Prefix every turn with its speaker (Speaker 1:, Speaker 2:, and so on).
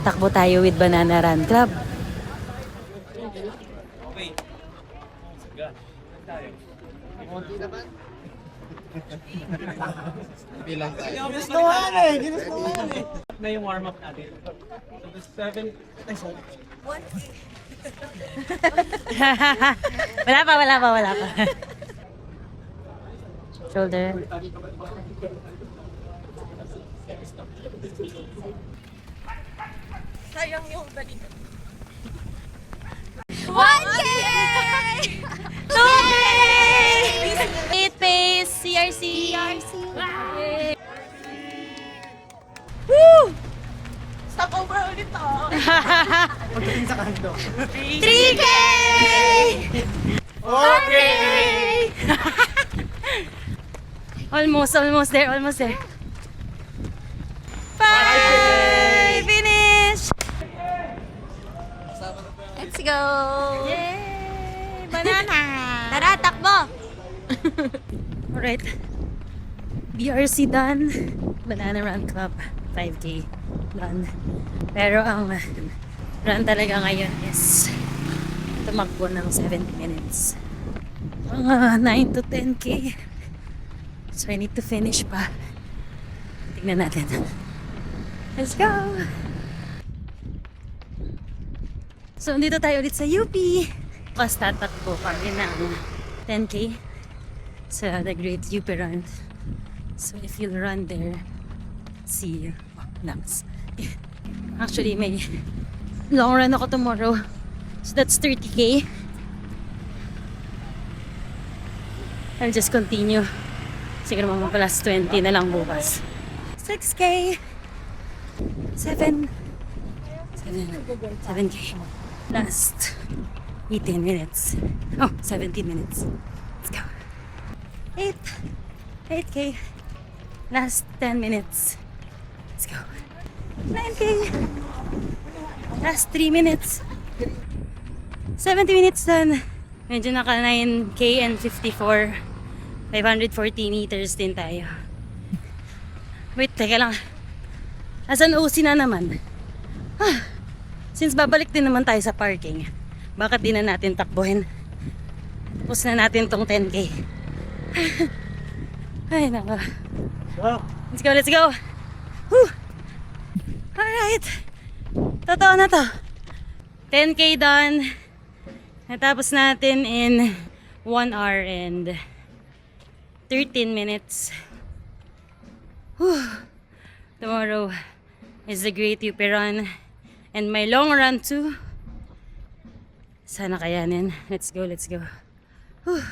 Speaker 1: tatakbo tayo with Banana Run Club.
Speaker 2: Ginustuhan eh! Ginustuhan eh! Na yung warm-up natin. So, the 7... Ay, sorry.
Speaker 1: Wala pa. Shoulder.
Speaker 3: Sayang yung balik. 1K! 2K! 8 pace, CRC. Woo! Stop over ulit to.
Speaker 2: Pagdating sa kanto.
Speaker 3: 3K!
Speaker 2: Okay!
Speaker 1: Almost there. 5! Finish!
Speaker 3: Let's go!
Speaker 1: Yay! Banana!
Speaker 3: Tara, takbo!
Speaker 1: Alright. BRC done. Banana Run Club. 5K done. Pero ang run talaga ngayon is tumakbo ng 70 minutes. Mga 9 to 10K. So I need to finish pa. Tignan natin. Let's go! So dito tayo ulit sa UP. Tapos tatakbo kami ng 10K sa The Great UP Run. So if you'll run there, see you. Laps. Actually, may long run ako tomorrow. So that's 30K. I'll just continue. Siguro mga plus 20 na lang bukas. 6K. 7K. Last 18 minutes. Oh, 17 minutes. Let's go. 8K. Last 10 minutes. Let's go. 9K. Last 3 minutes. 70 minutes done. Medyo naka 9K and 54. 540 meters din tayo. Wait, teka lang. Asan OC na naman? Since babalik din naman tayo sa parking, bakit di na natin takbuhin? Tapos na natin tong 10K. Ay, naka. Let's go. Whew. Alright. Totoo na to. 10K done. Natapos natin in 1 hour and 13 minutes. Whew. Tomorrow is the Great UP Run and my long run too. Sana kayanin. Let's go. Whew.